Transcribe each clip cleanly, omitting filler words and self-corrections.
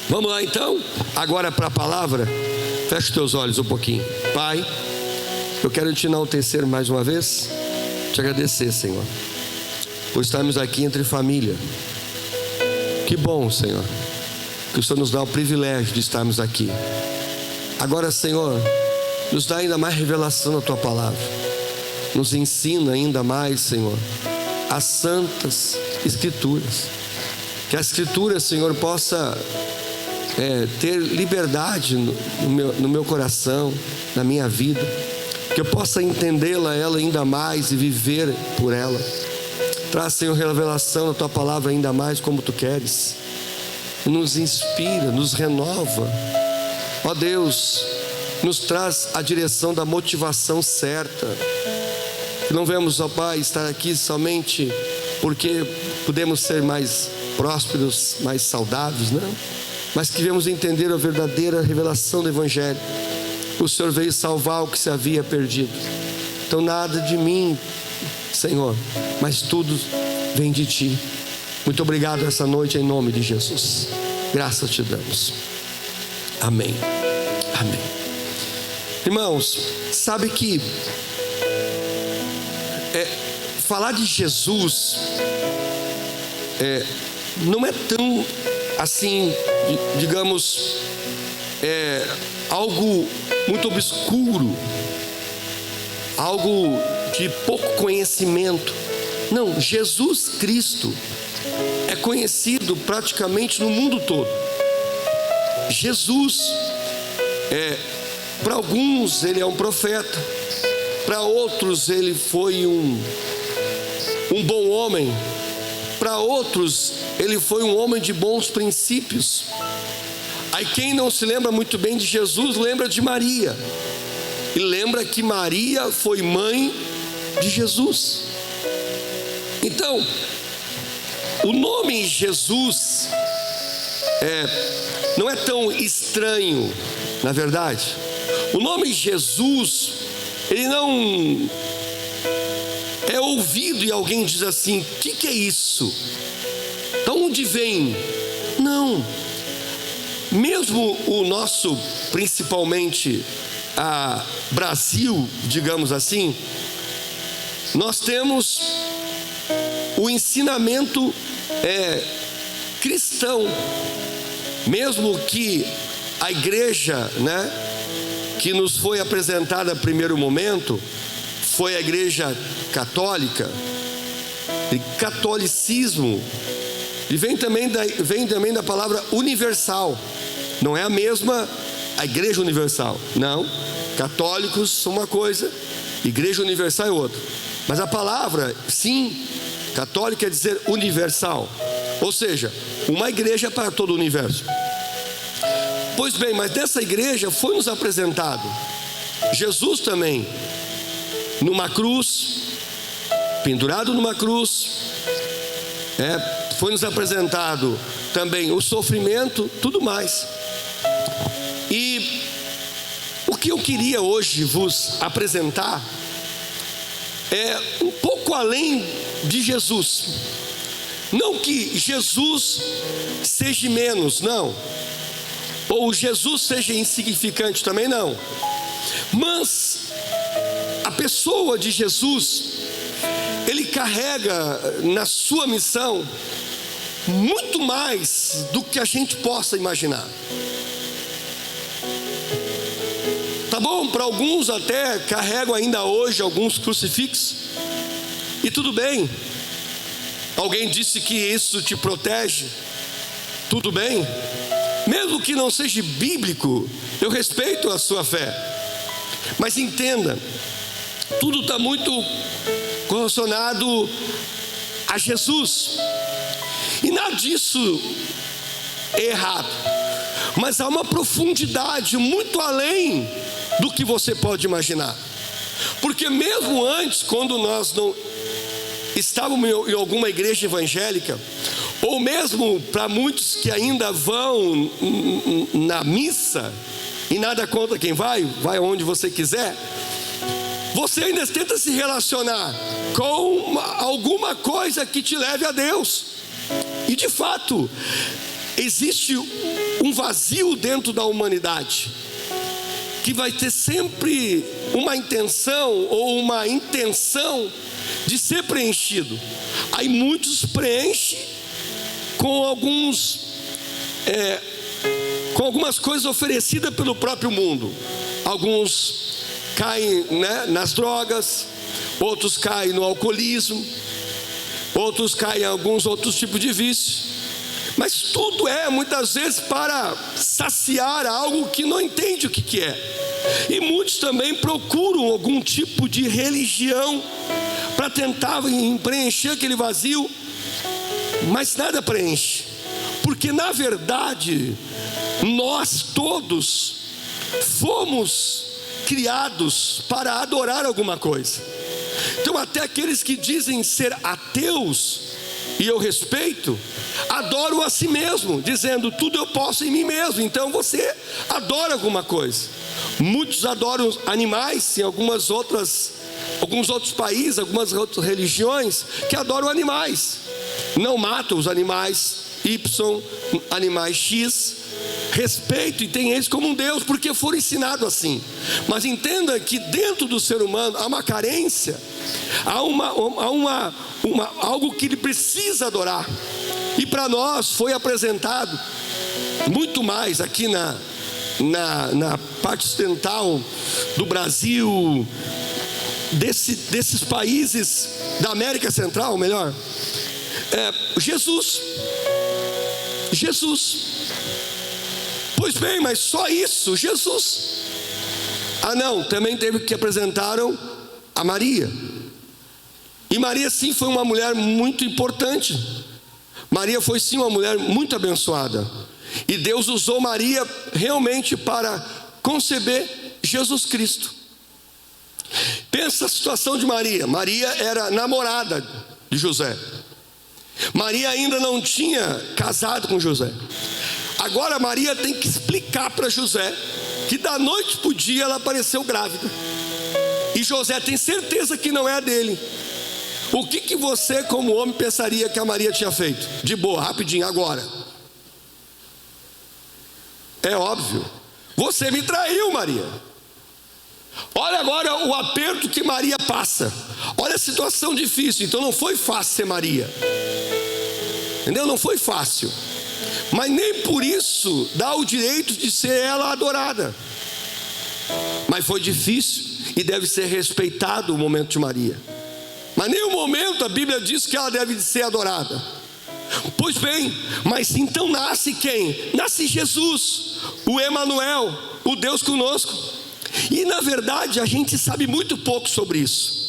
Vamos lá então, agora para a palavra. Feche os teus olhos um pouquinho. Pai, eu quero te enaltecer mais uma vez, te agradecer, Senhor, por estarmos aqui entre família. Que bom, Senhor, que o Senhor nos dá o privilégio de estarmos aqui. Agora, Senhor, nos dá ainda mais revelação da Tua palavra. Nos ensina ainda mais, Senhor, as santas Escrituras. Que a Escritura, Senhor, possa ter liberdade no meu coração, na minha vida. Que eu possa entendê-la, ela ainda mais, e viver por ela. Traz, Senhor, revelação da Tua palavra ainda mais como Tu queres. Nos inspira, nos renova. Ó Deus, nos traz a direção da motivação certa. Que não vemos, ó Pai, estar aqui somente porque podemos ser mais prósperos, mais saudáveis, não. Mas que viemos entender a verdadeira revelação do Evangelho. O Senhor veio salvar o que se havia perdido. Então nada de mim, Senhor, mas tudo vem de Ti. Muito obrigado essa noite em nome de Jesus. Graças te damos. Amém. Amém. Irmãos, sabe que falar de Jesus não é tão assim, digamos, algo muito obscuro, algo de pouco conhecimento. Não, Jesus Cristo é conhecido praticamente no mundo todo. Jesus, para alguns ele é um profeta, para outros ele foi um bom homem, para outros ele foi um homem de bons princípios. Aí quem não se lembra muito bem de Jesus, lembra de Maria, e lembra que Maria foi mãe de Jesus. Então, o nome Jesus não é tão estranho, na verdade. O nome Jesus, ele não é ouvido e alguém diz assim: o que é isso? De onde vem? Não. Mesmo o nosso, principalmente Brasil, digamos assim, nós temos o ensinamento cristão. Mesmo que a igreja, que nos foi apresentada no primeiro momento, foi a igreja católica. E catolicismo vem também da palavra universal. Não é a mesma a igreja universal, não. Católicos são uma coisa, igreja universal é outra. Mas a palavra, sim, católica quer dizer universal, ou seja, uma igreja para todo o universo. Pois bem, mas dessa igreja foi nos apresentado Jesus também, numa cruz, pendurado numa cruz. Foi nos apresentado também o sofrimento, tudo mais. E o que eu queria hoje vos apresentar é um pouco além de Jesus. Não que Jesus seja menos, não. Ou Jesus seja insignificante, também não. Mas a pessoa de Jesus, ele carrega na sua missão muito mais do que a gente possa imaginar. Tá bom, para alguns até carregam ainda hoje alguns crucifixos, e tudo bem. Alguém disse que isso te protege, tudo bem. Mesmo que não seja bíblico, eu respeito a sua fé. Mas entenda, tudo está muito relacionado a Jesus, e nada disso é errado, mas há uma profundidade muito além do que você pode imaginar. Porque mesmo antes, quando nós não estávamos em alguma igreja evangélica, ou mesmo para muitos que ainda vão na missa, e nada contra quem vai onde você quiser, você ainda tenta se relacionar com alguma coisa que te leve a Deus. E de fato, existe um vazio dentro da humanidade, que vai ter sempre uma intenção ou uma intenção de ser preenchido. Aí muitos preenchem com algumas coisas oferecidas pelo próprio mundo. Alguns caem, nas drogas, outros caem no alcoolismo, outros caem em alguns outros tipos de vícios. Mas tudo é muitas vezes para saciar algo que não entende o que é. E muitos também procuram algum tipo de religião para tentar preencher aquele vazio, mas nada preenche, porque na verdade nós todos fomos criados para adorar alguma coisa. Então até aqueles que dizem ser ateus, e eu respeito, adoram a si mesmo, dizendo tudo eu posso em mim mesmo. Então você adora alguma coisa. Muitos adoram animais, em alguns outros países, algumas outras religiões que adoram animais. Não matam os animais Y, animais X. Respeito e tem eles como um Deus, porque foram ensinados assim. Mas entenda que dentro do ser humano há uma carência, há algo que ele precisa adorar. E para nós foi apresentado muito mais aqui na parte ocidental do Brasil, desses países da América Central, melhor, Jesus. Pois bem, mas só isso, Jesus. Não, também teve que apresentaram a Maria. E Maria sim foi uma mulher muito importante. Maria foi sim uma mulher muito abençoada. E Deus usou Maria realmente para conceber Jesus Cristo. Pensa a situação de Maria. Maria era namorada de José. Maria ainda não tinha casado com José. Agora Maria tem que explicar para José que da noite para o dia ela apareceu grávida. E José tem certeza que não é a dele. O que você como homem pensaria que a Maria tinha feito? De boa, rapidinho, agora. É óbvio. Você me traiu, Maria. Olha agora o aperto que Maria passa. Olha a situação difícil. Então não foi fácil ser Maria. Entendeu? Não foi fácil. Mas nem por isso dá o direito de ser ela adorada. Mas foi difícil e deve ser respeitado o momento de Maria. Mas em nenhum momento a Bíblia diz que ela deve ser adorada. Pois bem, mas então nasce quem? Nasce Jesus, o Emanuel, o Deus conosco. E na verdade a gente sabe muito pouco sobre isso.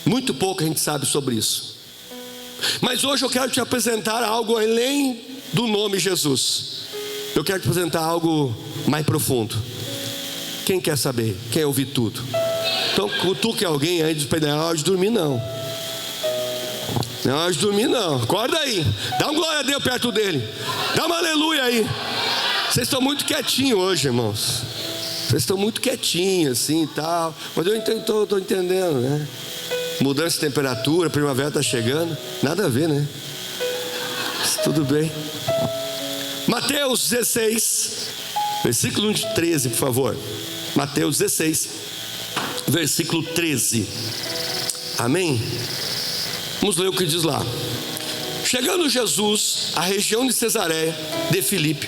Muito pouco a gente sabe sobre isso. Mas hoje eu quero te apresentar algo além do nome Jesus. Eu quero te apresentar algo mais profundo. Quem quer saber? Quer ouvir tudo? Então cutuque alguém aí, diz para ele: não é hora de dormir não. Não é hora de dormir não. Acorda aí. Dá um glória a Deus perto dele. Dá uma aleluia aí. Vocês estão muito quietinhos hoje, irmãos. Vocês estão muito quietinhos assim e tal. Mas eu estou entendendo, né? Mudança de temperatura, primavera está chegando. Nada a ver, né? Mas tudo bem. Mateus 16, versículo 13, por favor. Mateus 16, versículo 13. Amém? Vamos ler o que diz lá. Chegando Jesus à região de Cesareia de Filipe,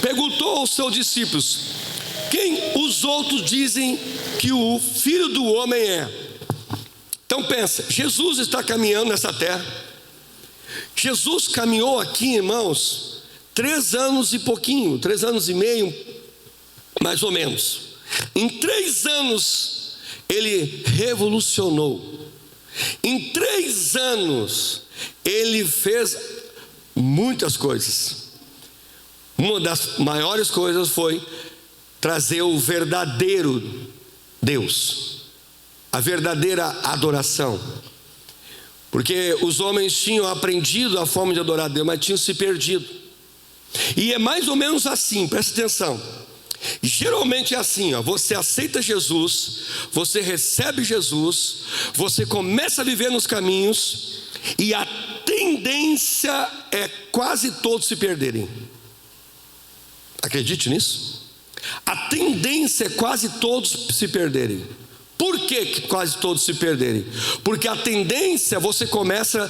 perguntou aos seus discípulos: quem os outros dizem que o Filho do Homem é? Então pensa, Jesus está caminhando nessa terra. Jesus caminhou aqui, irmãos, 3 anos e pouquinho, 3 anos e meio, mais ou menos. Em 3 anos ele revolucionou. Em 3 anos ele fez muitas coisas. Uma das maiores coisas foi trazer o verdadeiro Deus, a verdadeira adoração. Porque os homens tinham aprendido a forma de adorar a Deus, mas tinham se perdido. E é mais ou menos assim, presta atenção. Geralmente é assim, você aceita Jesus, você recebe Jesus, você começa a viver nos caminhos, e a tendência é quase todos se perderem. Acredite nisso. A tendência é quase todos se perderem. Por que quase todos se perderem? Porque a tendência, você começa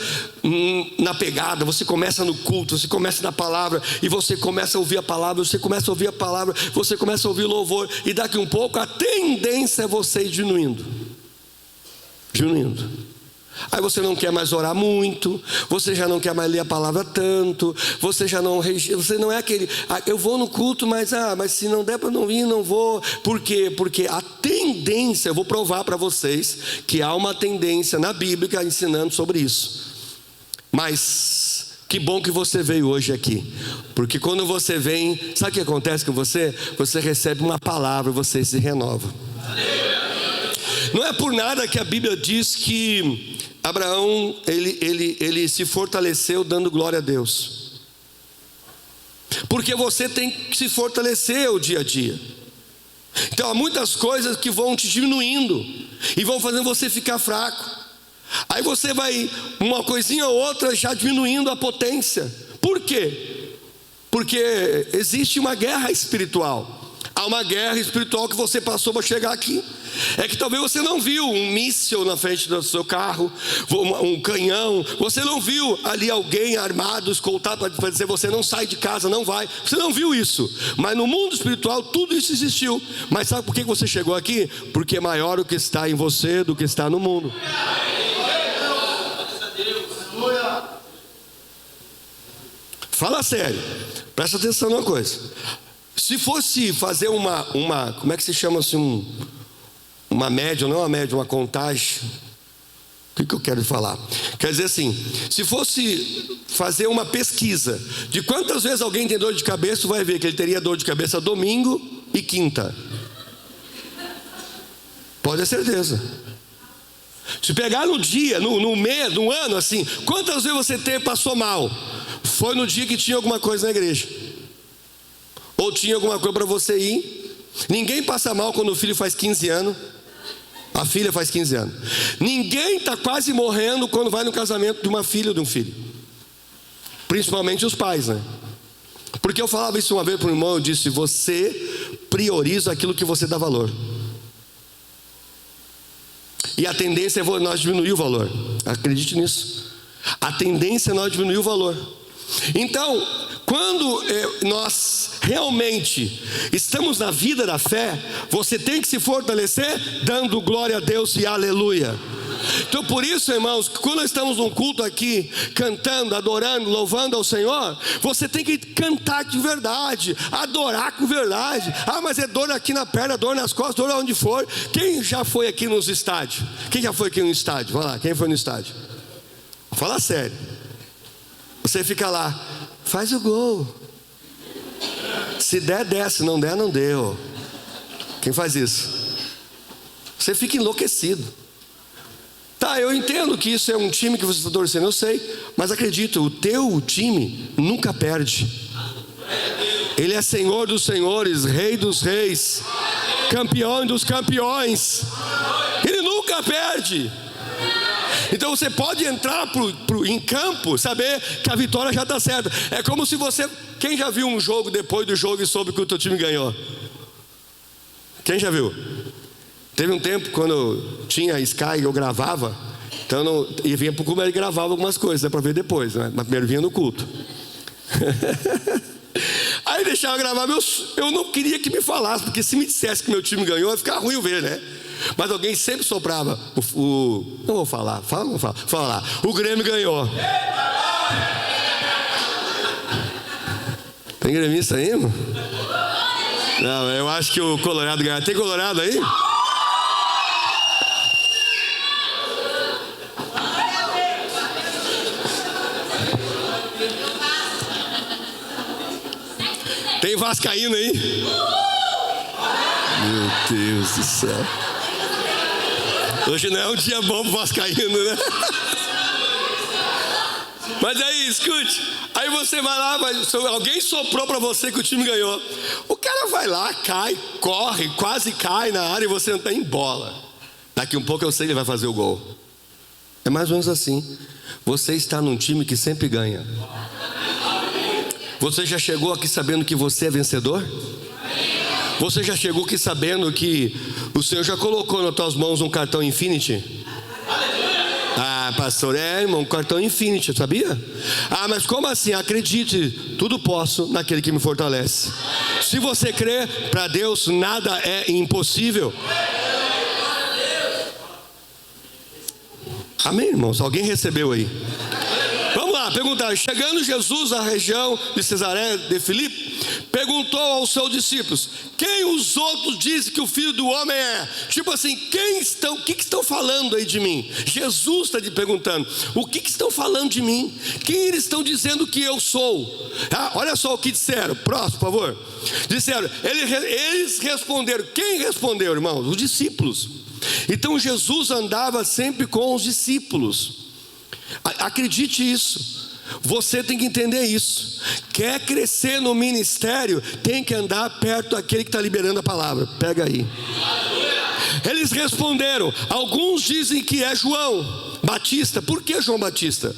na pegada, você começa no culto, você começa na palavra, e você começa a ouvir a palavra, você começa a ouvir a palavra, você começa a ouvir louvor, e daqui um pouco a tendência é você ir diminuindo. Aí você não quer mais orar muito, você já não quer mais ler a palavra tanto, você não é aquele, eu vou no culto, mas se não der para não ir, não vou. Por quê? Porque a tendência, eu vou provar para vocês que há uma tendência na Bíblia ensinando sobre isso. Mas que bom que você veio hoje aqui, porque quando você vem, sabe o que acontece com você? Você recebe uma palavra, você se renova. Não é por nada que a Bíblia diz que Abraão, ele se fortaleceu dando glória a Deus. Porque você tem que se fortalecer o dia a dia. Então há muitas coisas que vão te diminuindo e vão fazendo você ficar fraco. Aí você vai, uma coisinha ou outra, já diminuindo a potência. Por quê? Porque existe uma guerra espiritual. Há uma guerra espiritual que você passou para chegar aqui. É que talvez você não viu um míssil na frente do seu carro, um canhão. Você não viu ali alguém armado, escoltado para dizer: você não sai de casa, não vai. Você não viu isso. Mas no mundo espiritual tudo isso existiu. Mas sabe por que você chegou aqui? Porque é maior o que está em você do que está no mundo. Fala sério, presta atenção numa coisa. Se fosse fazer uma como é que se chama assim, uma média, não uma média, uma contagem. O que eu quero falar? Quer dizer assim, se fosse fazer uma pesquisa de quantas vezes alguém tem dor de cabeça, vai ver que ele teria dor de cabeça domingo e quinta. Pode ter certeza. Se pegar no dia, no mês, no ano, assim, quantas vezes você passou mal? Foi no dia que tinha alguma coisa na igreja, ou tinha alguma coisa para você ir. Ninguém passa mal quando o filho faz 15 anos, a filha faz 15 anos. Ninguém está quase morrendo quando vai no casamento de uma filha ou de um filho. Principalmente os pais, né? Porque eu falava isso uma vez para um irmão, eu disse: você prioriza aquilo que você dá valor. E a tendência é nós diminuir o valor. Acredite nisso. A tendência é nós diminuir o valor. Então, quando nós realmente estamos na vida da fé, você tem que se fortalecer dando glória a Deus e aleluia. Então por isso, irmãos, quando nós estamos num culto aqui, cantando, adorando, louvando ao Senhor, você tem que cantar de verdade, adorar com verdade. Mas é dor aqui na perna, dor nas costas, dor onde for. Quem já foi aqui nos estádios? Quem já foi aqui no estádio? Vai lá, quem foi no estádio? Fala sério. Você fica lá, faz o gol. Se der, desce, não der, não deu. Quem faz isso? Você fica enlouquecido. Tá, eu entendo que isso é um time que você está torcendo, eu sei. Mas acredito, o teu time nunca perde. Ele é Senhor dos senhores, Rei dos reis, campeão dos campeões. Ele nunca perde. Então você pode entrar em campo, saber que a vitória já está certa. É como se você... Quem já viu um jogo depois do jogo e soube que o teu time ganhou? Quem já viu? Teve um tempo quando eu tinha Sky, eu gravava. Então e vinha para o culto e gravava algumas coisas, dá para ver depois, né? Mas primeiro vinha no culto. Aí deixava gravar, eu não queria que me falasse, porque se me dissesse que meu time ganhou, ia ficar ruim ver, né? Mas alguém sempre soprava não vou falar, fala lá. O Grêmio ganhou. Tem gremista aí, mano? Não, eu acho que o Colorado ganhou. Tem Colorado aí? Tem vascaíno aí? Meu Deus do céu. Hoje não é um dia bom pro vascaíno, né? Mas aí, escute. Aí você vai lá, alguém soprou para você que o time ganhou. O cara vai lá, cai, corre, quase cai na área e você não tem bola. Daqui um pouco eu sei que ele vai fazer o gol. É mais ou menos assim. Você está num time que sempre ganha. Você já chegou aqui sabendo que você é vencedor? Você já chegou aqui sabendo que o Senhor já colocou nas tuas mãos um cartão Infinity? Ah, pastor, irmão, um cartão Infinity, sabia? Ah, mas como assim? Acredite, tudo posso naquele que me fortalece. Se você crê, para Deus nada é impossível. Amém, irmãos? Alguém recebeu aí? Vamos lá, perguntar. Chegando Jesus à região de Cesaré de Filipe, perguntou aos seus discípulos: quem os outros dizem que o Filho do Homem é? Tipo assim, o que estão falando aí de mim? Jesus está te perguntando: o que estão falando de mim? Quem eles estão dizendo que eu sou? Ah, olha só o que disseram. Próximo, por favor. Disseram, eles responderam. Quem respondeu, irmãos? Os discípulos. Então Jesus andava sempre com os discípulos. Acredite isso. Você tem que entender isso. Quer crescer no ministério, tem que andar perto daquele que está liberando a palavra. Pega aí. Eles responderam. Alguns dizem que é João Batista. Por que João Batista?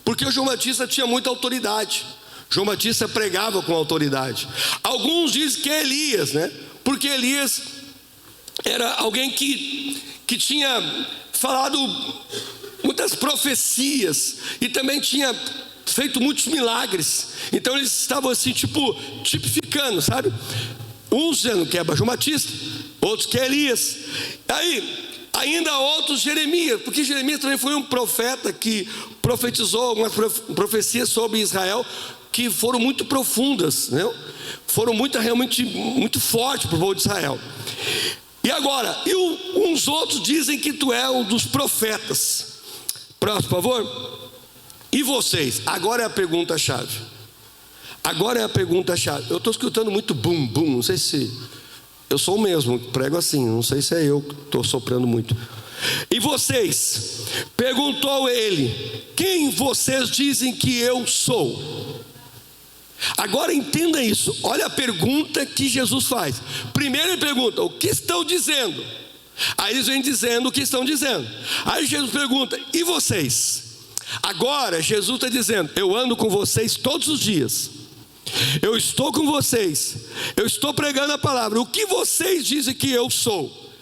Porque o João Batista tinha muita autoridade. João Batista pregava com autoridade. Alguns dizem que é Elias, né? Porque Elias era alguém que tinha falado muitas profecias e também tinha feito muitos milagres. Então eles estavam assim, tipificando, sabe? Uns dizendo que é João Batista, outros que é Elias. Aí, ainda outros Jeremias, porque Jeremias também foi um profeta que profetizou algumas profecias sobre Israel que foram muito profundas, né? Foram realmente muito fortes para o povo de Israel. E agora, uns outros dizem que tu é um dos profetas. Próximo, por favor. E vocês? Agora é a pergunta-chave. Agora é a pergunta-chave. Eu estou escutando muito bum, bum. Não sei se... Eu sou o mesmo, prego assim. Não sei se é eu que estou soprando muito. E vocês? Perguntou ele: quem vocês dizem que eu sou? Agora entenda isso. Olha a pergunta que Jesus faz. Primeiro ele pergunta: o que estão dizendo? Aí eles vêm dizendo o que estão dizendo. Aí Jesus pergunta: e vocês? Agora Jesus está dizendo: eu ando com vocês todos os dias. Eu estou com vocês. Eu estou pregando a palavra. O que vocês dizem que eu sou?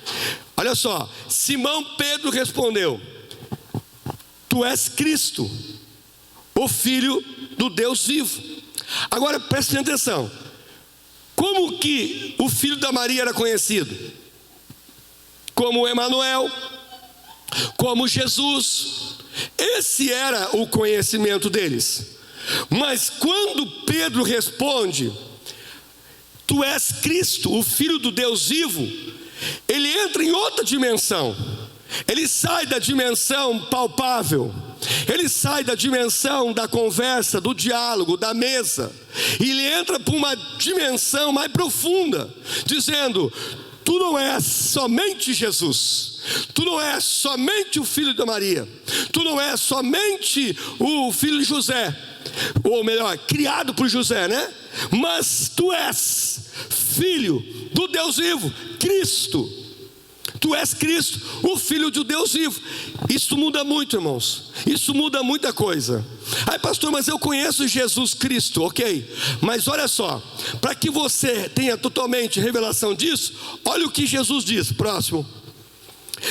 Olha só. Simão Pedro respondeu: tu és Cristo, o Filho do Deus vivo. Agora preste atenção. Como que o filho da Maria era conhecido? Como Emanuel, como Jesus. Esse era o conhecimento deles. Mas quando Pedro responde: tu és Cristo, o Filho do Deus vivo, ele entra em outra dimensão. Ele sai da dimensão palpável. Ele sai da dimensão da conversa, do diálogo, da mesa. E ele entra para uma dimensão mais profunda, dizendo: tu não és somente Jesus. Tu não és somente o filho da Maria. Tu não és somente o filho de José. Ou melhor, criado por José, né? Mas tu és filho do Deus vivo, Cristo. Tu és Cristo, o Filho de Deus vivo. Isso muda muito, irmãos. Isso muda muita coisa. Aí, pastor, mas eu conheço Jesus Cristo, ok? Mas olha só, para que você tenha totalmente revelação disso, olha o que Jesus diz. Próximo.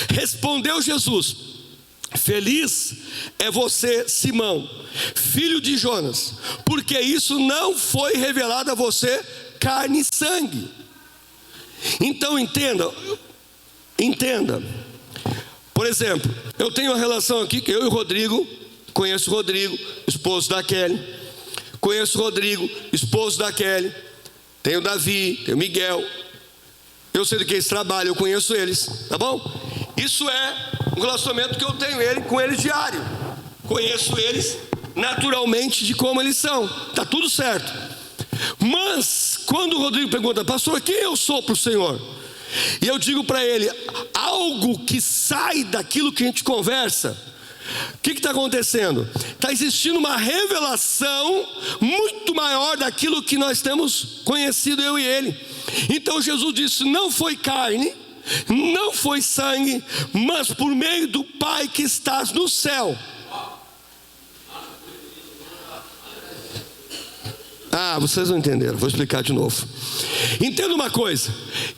Respondeu Jesus: feliz é você, Simão, filho de Jonas, porque isso não foi revelado a você carne e sangue. Então entenda. Por exemplo, eu tenho uma relação aqui que eu e o Rodrigo, conheço o Rodrigo, esposo da Kelly. Conheço o Rodrigo, esposo da Kelly. Tenho o Davi, tenho o Miguel. Eu sei do que eles trabalham, eu conheço eles, tá bom? Isso é um relacionamento que eu tenho com eles diário. Conheço eles naturalmente de como eles são. Tá tudo certo. Mas quando o Rodrigo pergunta: pastor, quem eu sou para o Senhor? E eu digo para ele: algo que sai daquilo que a gente conversa. O que está acontecendo? Está existindo uma revelação muito maior daquilo que nós temos conhecido, eu e ele. Então Jesus disse: não foi carne, não foi sangue, mas por meio do Pai que estás no céu. Vocês não entenderam, vou explicar de novo. Entenda uma coisa: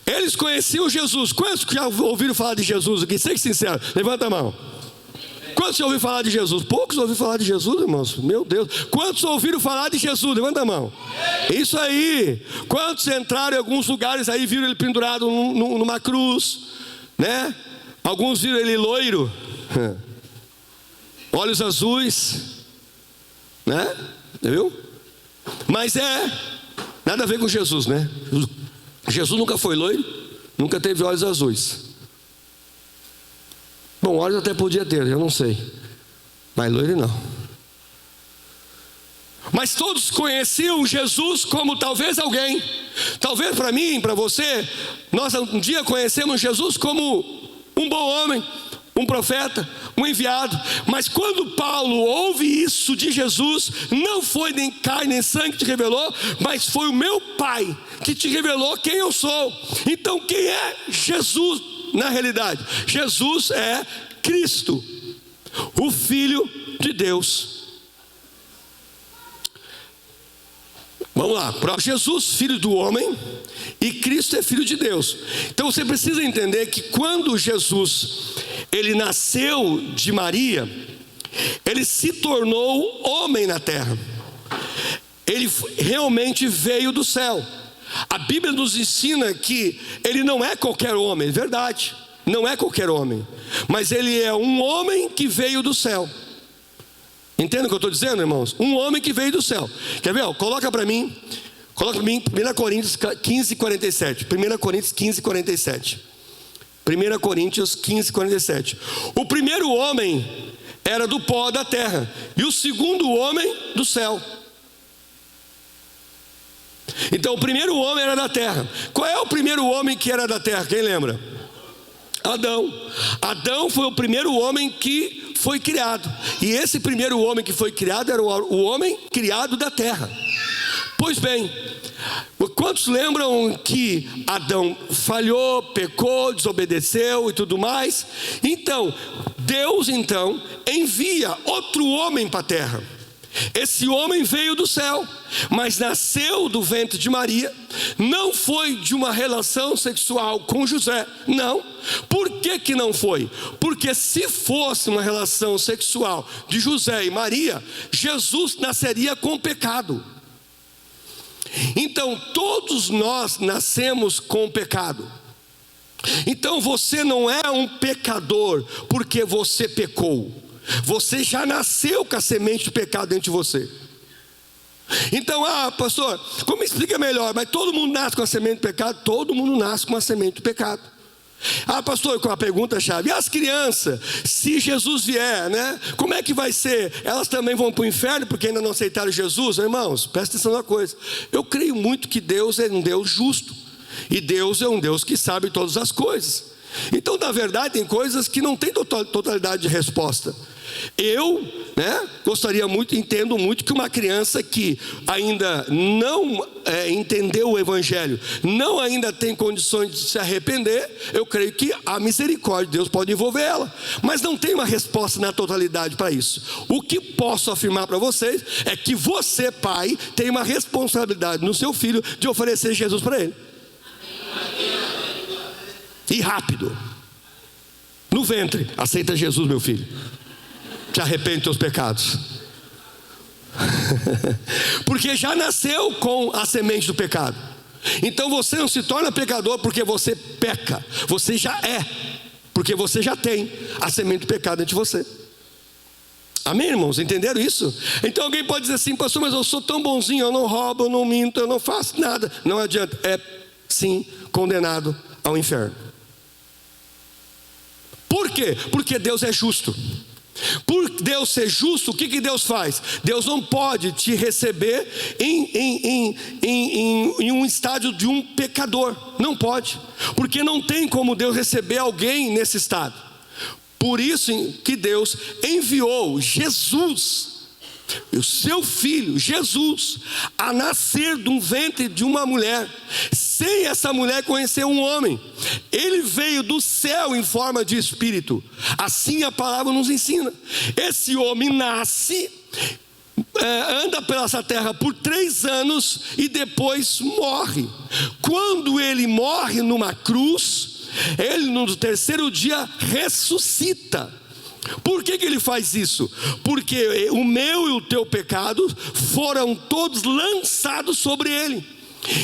eles conheciam Jesus. Quantos já ouviram falar de Jesus aqui? Seja sincero, levanta a mão. Quantos já ouviram falar de Jesus? Poucos ouviram falar de Jesus, irmãos. Meu Deus. Quantos ouviram falar de Jesus? Levanta a mão. Isso aí. Quantos entraram em alguns lugares aí, viram ele pendurado numa cruz, né? Alguns viram ele loiro, olhos azuis, né? Viu? Mas nada a ver com Jesus, né? Jesus nunca foi loiro, nunca teve olhos azuis. Bom, olhos até podia ter, eu não sei, mas loiro não. Mas todos conheciam Jesus como talvez alguém. Talvez para mim, para você, nós um dia conhecemos Jesus como um bom homem, um profeta, um enviado. Mas quando Paulo ouve isso de Jesus, não foi nem carne nem sangue que te revelou, mas foi o meu Pai que te revelou quem eu sou. Então quem é Jesus na realidade? Jesus é Cristo, o Filho de Deus. Vamos lá, Jesus, filho do homem, e Cristo é filho de Deus. Então você precisa entender que quando Jesus, ele nasceu de Maria, ele se tornou homem na terra. Ele realmente veio do céu. A Bíblia nos ensina que ele não é qualquer homem, é verdade, não é qualquer homem, mas ele é um homem que veio do céu. Entende o que eu estou dizendo, irmãos? Um homem que veio do céu. Quer ver? Coloca para mim 1 Coríntios 15, 47. 1 Coríntios 15, 47. 1 Coríntios 15, 47. O primeiro homem era do pó da terra, e o segundo homem do céu. Então o primeiro homem era da terra. Qual é o primeiro homem que era da terra? Quem lembra? Adão. Adão foi o primeiro homem que foi criado. E esse primeiro homem que foi criado era o homem criado da terra. Pois bem, quantos lembram que Adão falhou, pecou, desobedeceu e tudo mais? Então, Deus envia outro homem para a terra. Esse homem veio do céu, mas nasceu do ventre de Maria. Não foi de uma relação sexual com José, não. Por que não foi? Porque se fosse uma relação sexual de José e Maria, Jesus nasceria com pecado. Então todos nós nascemos com pecado. Então você não é um pecador porque você pecou. Você já nasceu com a semente do pecado dentro de você. Então, pastor, como explica melhor? Mas todo mundo nasce com a semente do pecado? Todo mundo nasce com a semente do pecado. Pastor, com a pergunta-chave: e as crianças, se Jesus vier, né? Como é que vai ser? Elas também vão para o inferno porque ainda não aceitaram Jesus? Irmãos, presta atenção numa coisa. Eu creio muito que Deus é um Deus justo. E Deus é um Deus que sabe todas as coisas. Então, na verdade, tem coisas que não tem totalidade de resposta. Eu, gostaria muito, entendo muito que uma criança que ainda não entendeu o Evangelho, não ainda tem condições de se arrepender, eu creio que a misericórdia de Deus pode envolver ela, mas não tem uma resposta na totalidade para isso. O que posso afirmar para vocês é que você, pai, tem uma responsabilidade no seu filho de oferecer Jesus para ele. E rápido. No ventre, aceita Jesus, meu filho. Te arrepende dos teus pecados. Porque já nasceu com a semente do pecado. Então você não se torna pecador porque você peca. Você já é, porque você já tem a semente do pecado dentro de você. Amém, irmãos? Entenderam isso? Então alguém pode dizer assim: pastor, mas eu sou tão bonzinho, eu não roubo, eu não minto, eu não faço nada. Não adianta, é sim condenado ao inferno. Por quê? Porque Deus é justo. Por Deus ser justo, o que Deus faz? Deus não pode te receber em um estágio de um pecador. Não pode. Porque não tem como Deus receber alguém nesse estado. Por isso que Deus enviou Jesus, o seu filho Jesus, a nascer de um ventre de uma mulher, sem essa mulher conhecer um homem. Ele veio do céu em forma de espírito. Assim a palavra nos ensina. Esse homem nasce anda pela essa terra por 3 anos e depois morre. Quando ele morre numa cruz, ele no 3º dia ressuscita. Por que ele faz isso? Porque o meu e o teu pecado foram todos lançados sobre ele.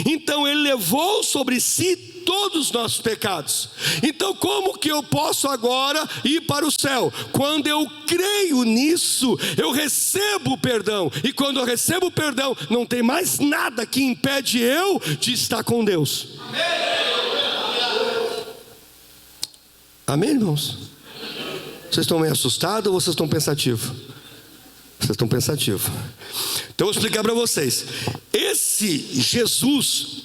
Então ele levou sobre si todos os nossos pecados. Então como que eu posso agora ir para o céu? Quando eu creio nisso, eu recebo o perdão. E quando eu recebo o perdão, não tem mais nada que impede eu de estar com Deus. Amém, irmãos? Vocês estão meio assustados ou vocês estão pensativos? Vocês estão pensativos. Então eu vou explicar para vocês. Esse Jesus,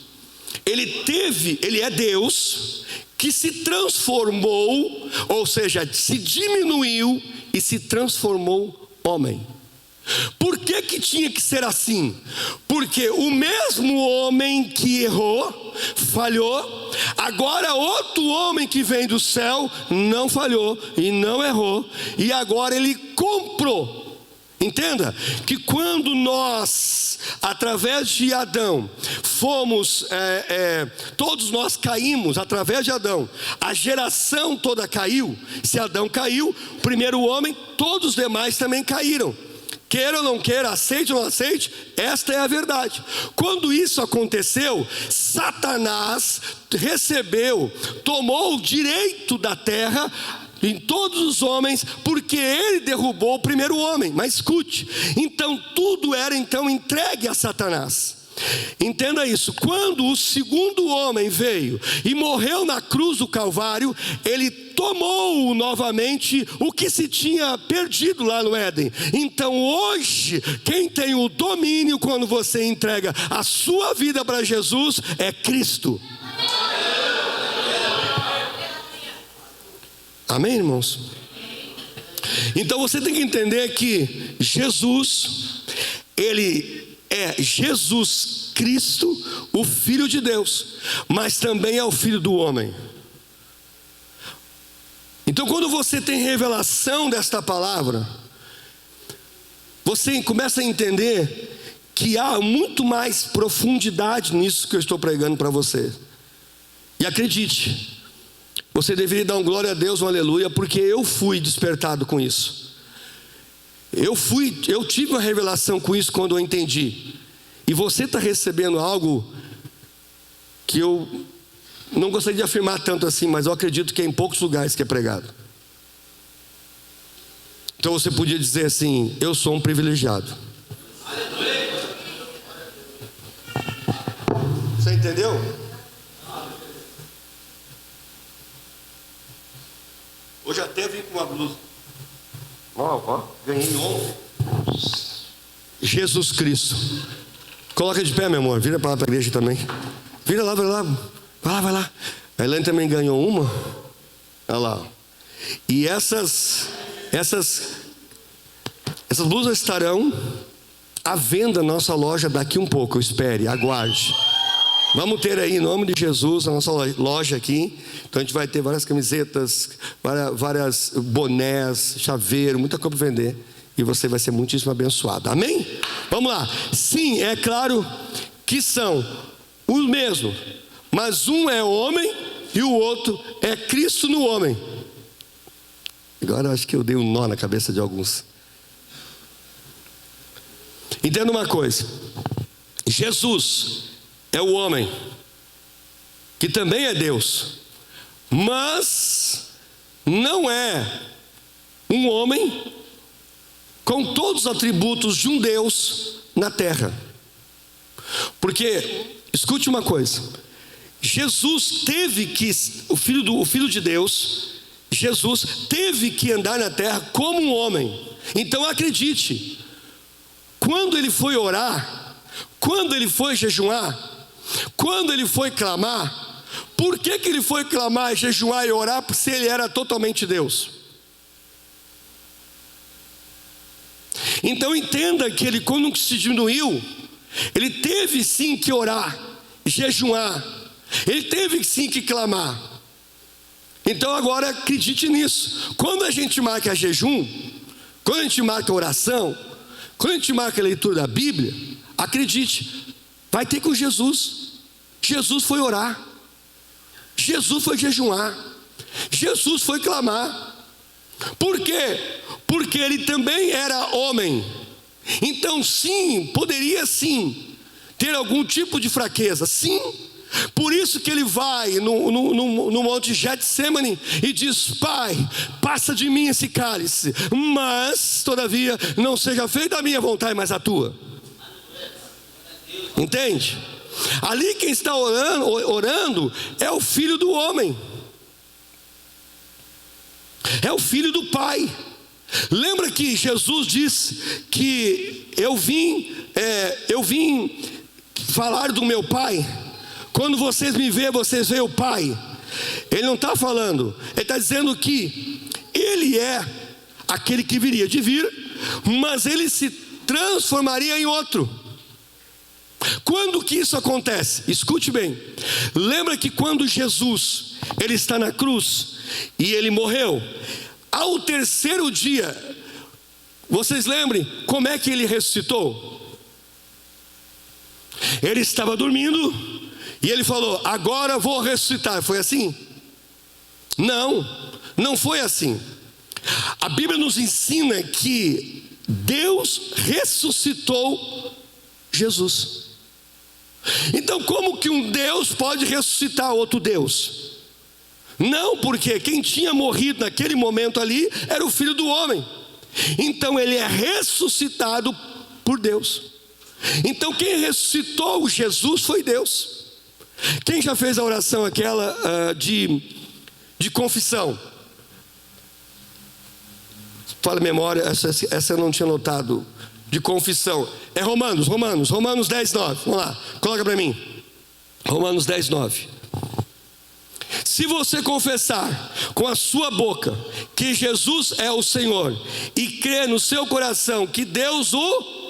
ele é Deus que se transformou, ou seja, se diminuiu e se transformou homem. Por que tinha que ser assim? Porque o mesmo homem que errou, falhou, agora outro homem que vem do céu não falhou e não errou, e agora ele comprou. Entenda que quando nós, através de Adão, fomos, todos nós caímos através de Adão, a geração toda caiu. Se Adão caiu, o primeiro homem, todos os demais também caíram. Queira ou não queira, aceite ou não aceite, esta é a verdade. Quando isso aconteceu, Satanás tomou o direito da terra em todos os homens, porque ele derrubou o primeiro homem. Mas escute, então tudo era entregue a Satanás. Entenda isso. Quando o segundo homem veio e morreu na cruz do Calvário, ele tomou novamente o que se tinha perdido lá no Éden. Então hoje, quem tem o domínio quando você entrega a sua vida para Jesus é Cristo. Amém, irmãos? Então você tem que entender que Jesus, ele é Jesus Cristo, o Filho de Deus, mas também é o Filho do homem. Então quando você tem revelação desta palavra, você começa a entender que há muito mais profundidade nisso que eu estou pregando para você. E acredite, você deveria dar um glória a Deus, um aleluia, porque eu fui despertado com isso. Eu tive uma revelação com isso quando eu entendi. E você está recebendo algo que eu não gostaria de afirmar tanto assim, mas eu acredito que é em poucos lugares que é pregado. Então você podia dizer assim: eu sou um privilegiado. Você entendeu? Hoje até vim com uma blusa. Ganhei ontem. Jesus Cristo. Coloca de pé, meu amor. Vira para lá para a igreja também. Vira lá, vai lá. Vai lá. A Elaine também ganhou uma. Olha lá. E essas blusas estarão à venda na nossa loja daqui um pouco. Espere, aguarde. Vamos ter aí, em nome de Jesus, a nossa loja aqui. Então a gente vai ter várias camisetas, várias bonés, chaveiro, muita coisa para vender. E você vai ser muitíssimo abençoado. Amém? Vamos lá. Sim, é claro que são os mesmos, mas um é homem e o outro é Cristo no homem. Agora eu acho que eu dei um nó na cabeça de alguns. Entenda uma coisa: Jesus é o homem, que também é Deus, mas não é um homem com todos os atributos de um Deus na terra. Porque, escute uma coisa, Jesus teve que, o Filho de Deus, Jesus teve que andar na terra como um homem. Então acredite, quando ele foi orar, quando ele foi jejuar, quando ele foi clamar, por que ele foi clamar, jejuar e orar se ele era totalmente Deus? Então entenda que ele, quando se diminuiu, ele teve sim que orar, jejuar, ele teve sim que clamar. Então agora acredite nisso. Quando a gente marca jejum, quando a gente marca oração, Quando a gente marca a leitura da Bíblia, acredite, vai ter com Jesus. Jesus foi orar, Jesus foi jejuar, Jesus foi clamar. Por quê? Porque ele também era homem. Então sim, poderia sim ter algum tipo de fraqueza, sim. Por isso que ele vai no monte Getsemane e diz: Pai, passa de mim esse cálice, mas todavia não seja feita a minha vontade, mas a tua. Entende? Ali quem está orando é o Filho do homem, é o Filho do Pai. Lembra que Jesus disse que eu vim falar do meu Pai? Quando vocês me veem, vocês veem o Pai. Ele não está falando, ele está dizendo que ele é aquele que viria de vir, mas ele se transformaria em outro. Quando que isso acontece? Escute bem. Lembra que quando Jesus, ele está na cruz e ele morreu, ao terceiro dia, vocês lembrem como é que ele ressuscitou? Ele estava dormindo e ele falou: agora vou ressuscitar. Foi assim? Não, não foi assim. A Bíblia nos ensina que Deus ressuscitou Jesus. Então como que um Deus pode ressuscitar outro Deus? Não, porque quem tinha morrido naquele momento ali era o Filho do homem. Então ele é ressuscitado por Deus. Então quem ressuscitou Jesus foi Deus. Quem já fez a oração aquela de confissão? Fala a memória, essa eu não tinha notado. De confissão. É Romanos 10:9. Vamos lá, coloca para mim. Romanos 10:9. Se você confessar com a sua boca que Jesus é o Senhor e crer no seu coração que Deus o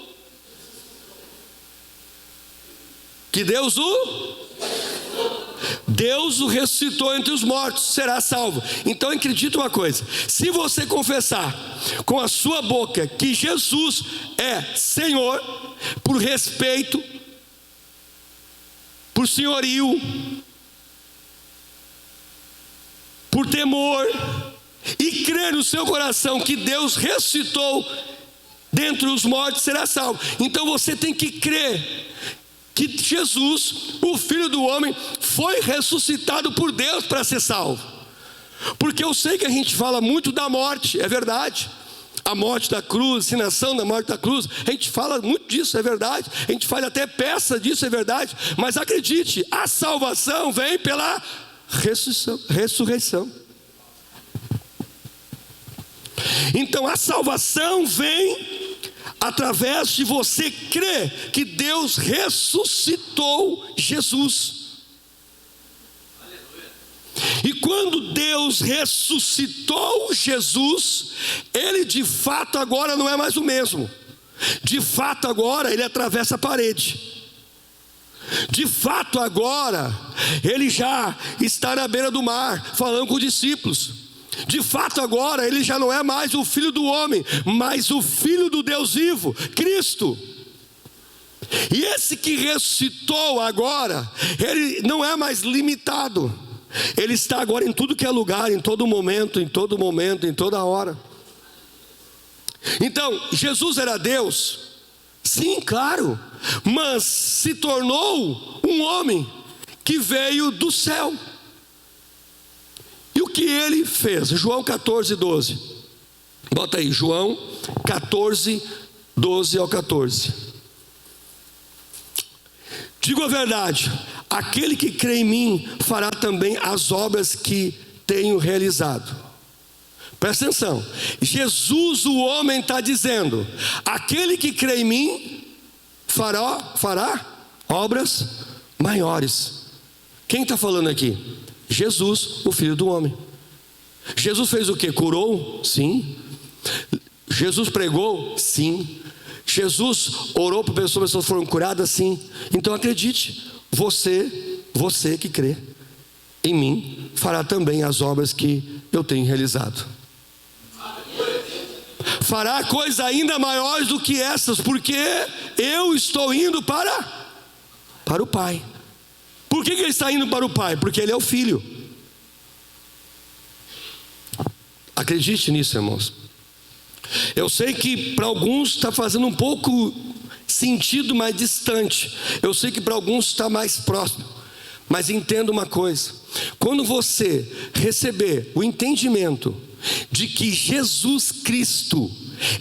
ressuscitou entre os mortos, será salvo. Então acredita uma coisa: se você confessar com a sua boca que Jesus é Senhor, por respeito, por senhorio, por temor, e crer no seu coração que Deus ressuscitou dentre os mortos, será salvo. Então você tem que crer que Jesus, o Filho do homem, foi ressuscitado por Deus para ser salvo. Porque eu sei que a gente fala muito da morte, é verdade. A morte da cruz, a ensinação da morte da cruz, a gente fala muito disso, é verdade. A gente faz até peça disso, é verdade. Mas acredite, a salvação vem pela ressurreição. Então a salvação vem através de você crer que Deus ressuscitou Jesus. E quando Deus ressuscitou Jesus, ele de fato agora não é mais o mesmo. De fato agora ele atravessa a parede. De fato agora ele já está na beira do mar falando com os discípulos. De fato agora ele já não é mais o Filho do homem, mas o Filho do Deus vivo, Cristo. E esse que ressuscitou agora, ele não é mais limitado. Ele está agora em tudo que é lugar, em todo momento, em toda hora. Então, Jesus era Deus? Sim, claro. Mas se tornou um homem que veio do céu. E o que ele fez? João 14:12. Bota aí, João 14:12 ao 14. Digo a verdade: aquele que crê em mim fará também as obras que tenho realizado. Presta atenção. Jesus, o homem, está dizendo: aquele que crê em mim fará obras maiores. Quem está falando aqui? Jesus, o Filho do homem. Jesus fez o que? Curou? Sim. Jesus pregou? Sim. Jesus orou para pessoas foram curadas? Sim. Então acredite, você que crê em mim fará também as obras que eu tenho realizado. fará coisas ainda maiores do que essas, porque eu estou indo para o Pai. Por que ele está indo para o Pai? Porque ele é o Filho. Acredite nisso, irmãos. Eu sei que para alguns está fazendo um pouco sentido mais distante. Eu sei que para alguns está mais próximo. Mas entenda uma coisa: quando você receber o entendimento de que Jesus Cristo,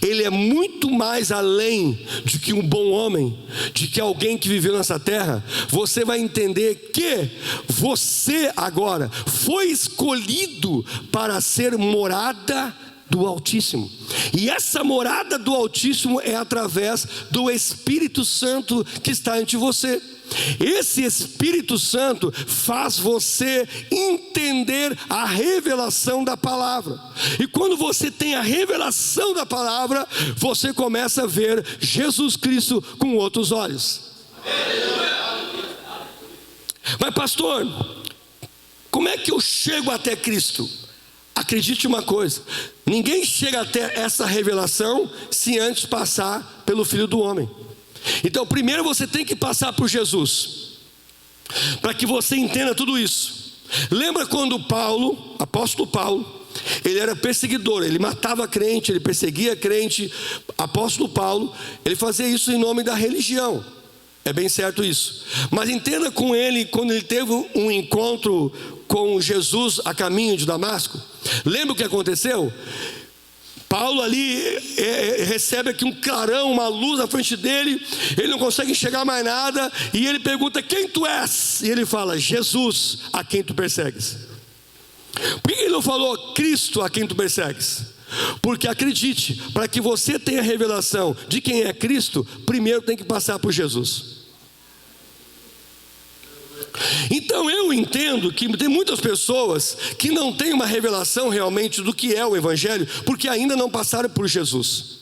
Ele é muito mais além de que um bom homem, de que alguém que viveu nessa terra, você vai entender que você agora foi escolhido para ser morada do Altíssimo. E essa morada do Altíssimo é através do Espírito Santo que está entre você. Esse Espírito Santo faz você entender a revelação da palavra. E quando você tem a revelação da palavra, você começa a ver Jesus Cristo com outros olhos. Mas pastor, como é que eu chego até Cristo? Acredite uma coisa: ninguém chega até essa revelação se antes passar pelo Filho do Homem. Então primeiro você tem que passar por Jesus, para que você entenda tudo isso. Lembra quando Paulo, apóstolo Paulo, ele era perseguidor, ele matava crente, ele perseguia crente. Apóstolo Paulo, ele fazia isso em nome da religião. É bem certo isso. Mas entenda com ele, quando ele teve um encontro com Jesus a caminho de Damasco. Lembra o que aconteceu? Paulo ali recebe aqui um clarão, uma luz na frente dele. Ele não consegue enxergar mais nada. E ele pergunta: quem tu és? E ele fala: Jesus, a quem tu persegues. Por que ele não falou Cristo, a quem tu persegues? Porque acredite, para que você tenha a revelação de quem é Cristo, primeiro tem que passar por Jesus. Então eu entendo que tem muitas pessoas que não têm uma revelação realmente do que é o Evangelho, porque ainda não passaram por Jesus.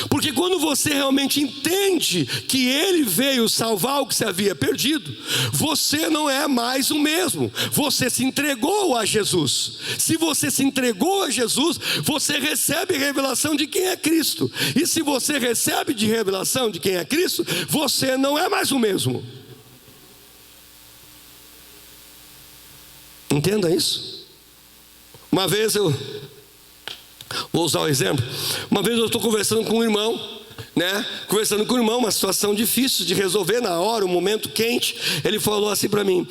Porque quando você realmente entende que Ele veio salvar o que se havia perdido, você não é mais o mesmo. Você se entregou a Jesus. Se você se entregou a Jesus, você recebe revelação de quem é Cristo. E se você recebe de revelação de quem é Cristo, você não é mais o mesmo. Entenda isso. Uma vez eu vou usar um exemplo. Uma vez eu estou conversando com um irmão, conversando com o irmão, uma situação difícil de resolver na hora, um momento quente. Ele falou assim para mim: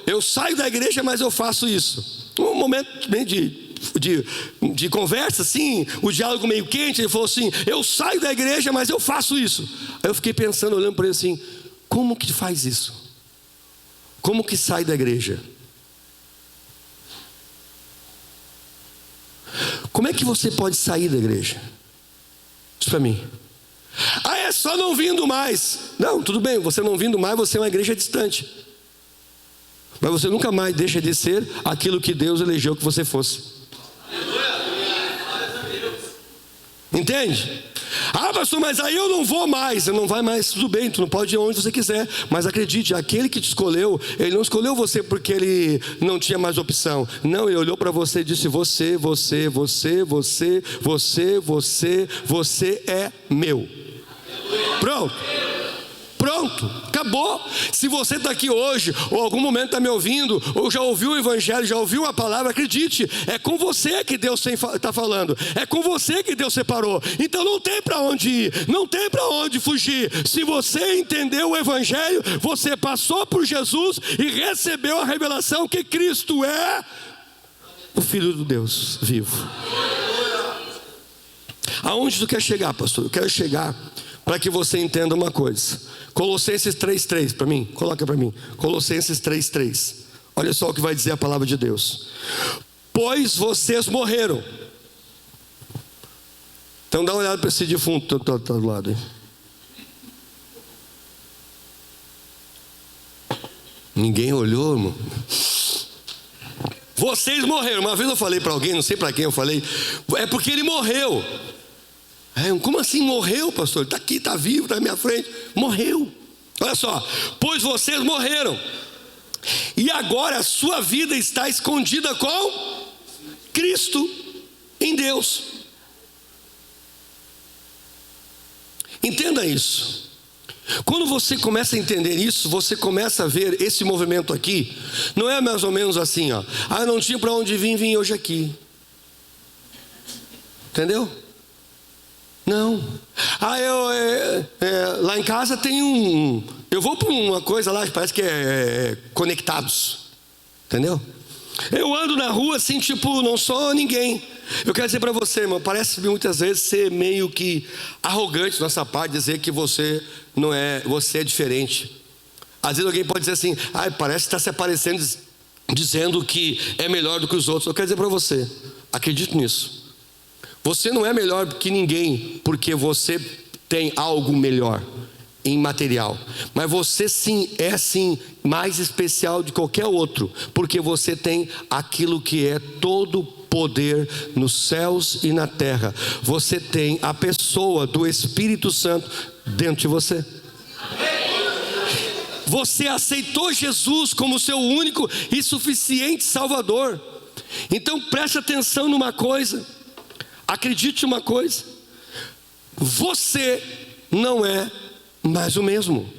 eu saio da igreja, mas eu faço isso. Um momento bem de conversa, assim, o diálogo meio quente. Ele falou assim: eu saio da igreja, mas eu faço isso. Aí eu fiquei pensando, olhando para ele assim: como que faz isso? Como que sai da igreja? Como é que você pode sair da igreja? Diz para mim. É só não vindo mais. Não, tudo bem, você não vindo mais, você é uma igreja distante. Mas você nunca mais deixa de ser aquilo que Deus elegeu que você fosse. Entende? Pastor, mas aí eu não vou mais. Você não vai mais, tudo bem, tu não pode ir onde você quiser. Mas acredite, aquele que te escolheu, ele não escolheu você porque ele não tinha mais opção. Não, ele olhou para você e disse: você é meu. Pronto, acabou. Se você está aqui hoje, ou algum momento está me ouvindo, ou já ouviu o Evangelho, já ouviu a palavra, acredite, é com você que Deus está falando, é com você que Deus separou. Então não tem para onde ir, não tem para onde fugir. Se você entendeu o Evangelho, você passou por Jesus e recebeu a revelação que Cristo é o Filho do Deus vivo. Aonde tu quer chegar, pastor? Eu quero chegar para que você entenda uma coisa. Colossenses 3:3 para mim, coloca para mim. Colossenses 3:3. Olha só o que vai dizer a palavra de Deus. Pois vocês morreram. Então dá uma olhada para esse defunto tá do lado aí. Ninguém olhou, irmão. Vocês morreram. Uma vez eu falei para alguém, não sei para quem eu falei, é porque ele morreu. Como assim morreu, pastor? Ele está aqui, está vivo, está na minha frente. Morreu. Olha só. Pois vocês morreram, e agora a sua vida está escondida com Cristo em Deus. Entenda isso. Quando você começa a entender isso, você começa a ver esse movimento aqui. Não é mais ou menos assim, ó. Ah, não tinha para onde vir, vim hoje aqui. Entendeu? Não. Ah, lá em casa tem eu vou para uma coisa lá, parece que é conectados. Entendeu? Eu ando na rua assim, tipo, não sou ninguém. Eu quero dizer para você, irmão, parece muitas vezes ser meio que arrogante da nossa parte dizer que você não é, você é diferente. Às vezes alguém pode dizer assim, parece que está se aparecendo, dizendo que é melhor do que os outros. Eu quero dizer para você, acredite nisso. Você não é melhor que ninguém porque você tem algo melhor em material, mas você sim é sim mais especial de qualquer outro, porque você tem aquilo que é todo poder nos céus e na terra. Você tem a pessoa do Espírito Santo dentro de você. Você aceitou Jesus como seu único e suficiente Salvador. Então preste atenção numa coisa, acredite uma coisa: você não é mais o mesmo.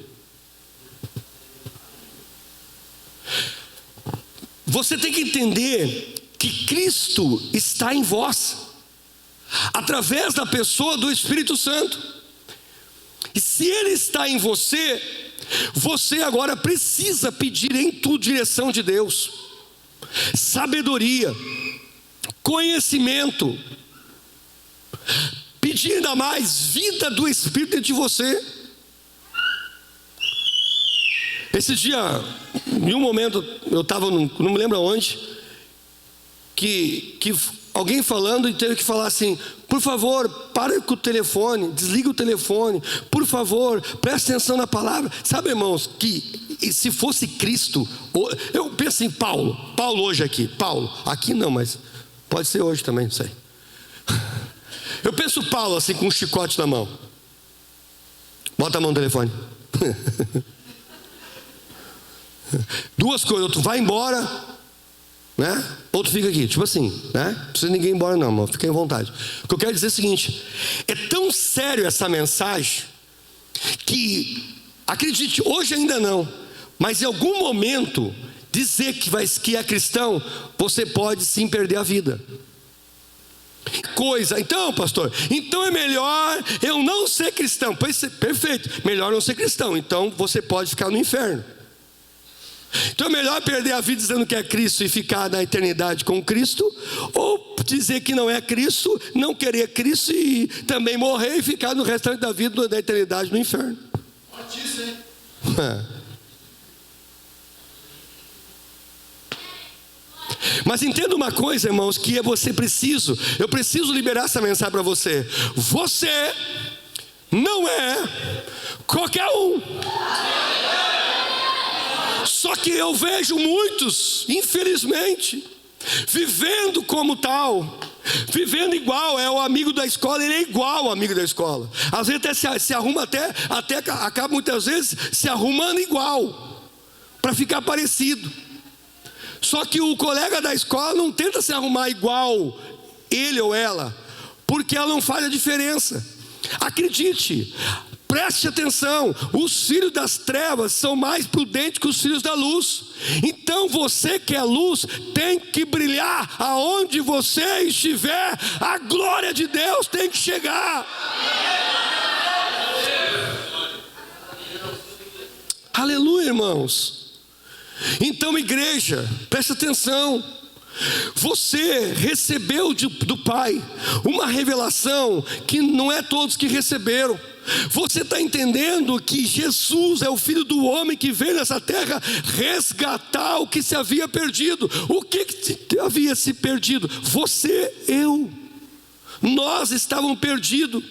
Você tem que entender que Cristo está em vós, através da pessoa do Espírito Santo. E se Ele está em você, você agora precisa pedir em tudo direção de Deus, sabedoria, conhecimento, pedir ainda mais vida do Espírito dentro de você. Esse dia, em um momento, eu estava, não me lembro aonde, que alguém falando e teve que falar assim: por favor, para com o telefone, desliga o telefone, por favor, preste atenção na palavra. Sabe, irmãos, que se fosse Cristo, eu penso em Paulo hoje aqui, aqui não, mas pode ser hoje também, não sei. Eu penso Paulo assim com um chicote na mão, bota a mão no telefone. Duas coisas, outro vai embora, né? Outro fica aqui, tipo assim, né? Não precisa ninguém ir embora não, irmão, fiquem à vontade. O que eu quero dizer é o seguinte: é tão sério essa mensagem que, acredite, hoje ainda não, mas em algum momento dizer que é cristão, você pode sim perder a vida. Então, pastor, então é melhor eu não ser cristão. Perfeito, melhor não ser cristão, então você pode ficar no inferno. Então é melhor perder a vida dizendo que é Cristo e ficar na eternidade com Cristo, ou dizer que não é Cristo, não querer Cristo e também morrer e ficar no restante da vida da eternidade no inferno. Pode ser. Mas entenda uma coisa, irmãos, que eu preciso liberar essa mensagem para você. Você não é qualquer um. Só que eu vejo muitos, infelizmente, vivendo como tal, vivendo igual. É o amigo da escola, ele é igual ao amigo da escola. Às vezes até se arruma, até acaba muitas vezes se arrumando igual, para ficar parecido. Só que o colega da escola não tenta se arrumar igual ele ou ela, porque ela não faz a diferença. Acredite, preste atenção, os filhos das trevas são mais prudentes que os filhos da luz. Então você que é luz tem que brilhar aonde você estiver. A glória de Deus tem que chegar. Aleluia, irmãos. Então, igreja, presta atenção. Você recebeu do Pai uma revelação que não é todos que receberam. Você está entendendo que Jesus é o Filho do homem que veio nessa terra resgatar o que se havia perdido. O que havia se perdido? Você, eu. Nós estávamos perdidos,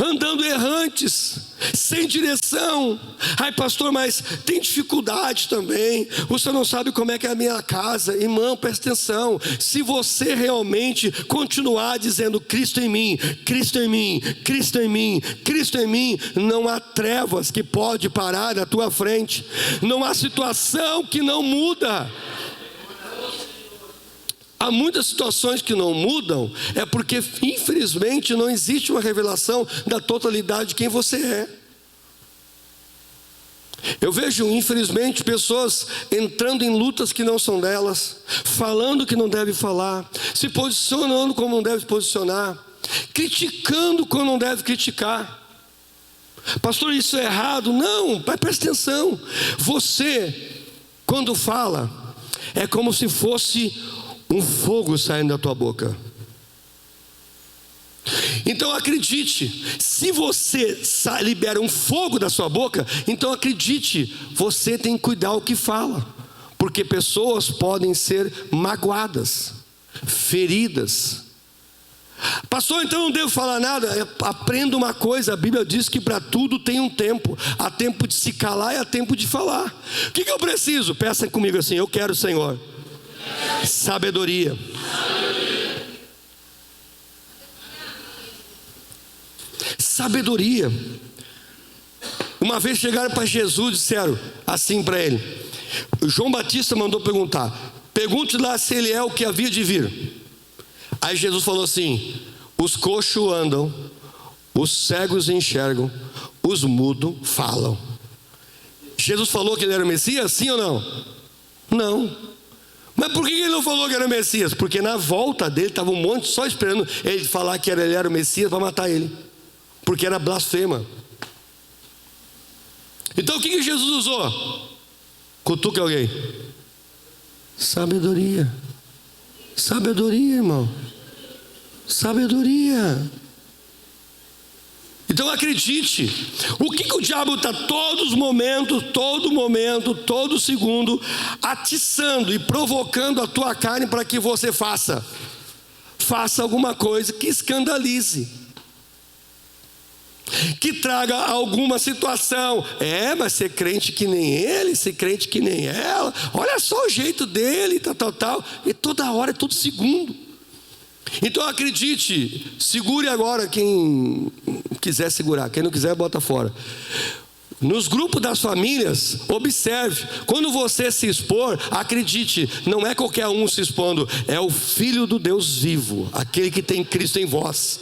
andando errantes, sem direção. Ai, pastor, mas tem dificuldade também. O senhor não sabe como é que é a minha casa. Irmão, presta atenção. Se você realmente continuar dizendo Cristo em mim, Cristo em mim, Cristo em mim, Cristo em mim, não há trevas que pode parar na tua frente. Não há situação que não muda. Há muitas situações que não mudam, é porque infelizmente não existe uma revelação da totalidade de quem você é. Eu vejo infelizmente pessoas entrando em lutas que não são delas, falando que não deve falar, se posicionando como não deve se posicionar, criticando quando não deve criticar. Pastor, isso é errado? Não, presta atenção. Você, quando fala, é como se fosse um fogo saindo da tua boca. Então acredite, se você libera um fogo da sua boca, então acredite, você tem que cuidar o que fala, porque pessoas podem ser magoadas, feridas. Pastor, então não devo falar nada? Aprenda uma coisa, a Bíblia diz que para tudo tem um tempo. Há tempo de se calar e há tempo de falar. O que eu preciso? Peça comigo assim: eu quero, Senhor, sabedoria. Sabedoria. Uma vez chegaram para Jesus e disseram assim para ele: João Batista mandou perguntar, pergunte lá se ele é o que havia de vir. Aí Jesus falou assim: os coxos andam, os cegos enxergam, os mudos falam. Jesus falou que ele era o Messias, sim ou não? Não. Mas por que ele não falou que era o Messias? Porque na volta dele estava um monte só esperando ele falar que ele era o Messias para matar ele, porque era blasfema. Então o que Jesus usou? Cutuca alguém. Sabedoria. Sabedoria, irmão. Sabedoria. Então acredite, o que o diabo está todo momento, todo segundo, atiçando e provocando a tua carne para que você faça alguma coisa que escandalize, que traga alguma situação. Mas ser crente que nem ele, ser crente que nem ela, olha só o jeito dele, tal, e toda hora, todo segundo. Então acredite, segure agora quem quiser segurar, quem não quiser bota fora. Nos grupos das famílias, observe, quando você se expor, acredite, não é qualquer um se expondo, é o Filho do Deus vivo, aquele que tem Cristo em vós.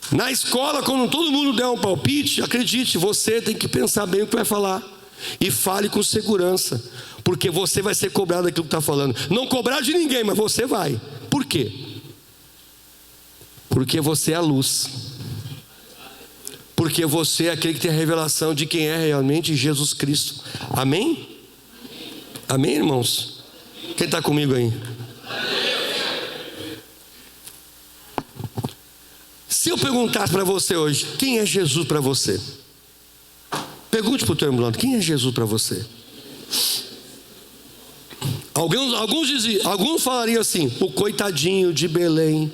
Na escola, quando todo mundo der um palpite, acredite, você tem que pensar bem o que vai falar. E fale com segurança, porque você vai ser cobrado daquilo que está falando. Não cobrar de ninguém, mas você vai. Por quê? Porque você é a luz. Porque você é aquele que tem a revelação de quem é realmente Jesus Cristo. Amém? Amém, irmãos? Quem está comigo aí? Se eu perguntasse para você hoje, quem é Jesus para você? Pergunte para o teu irmão, quem é Jesus para você? Alguns falariam assim: o coitadinho de Belém.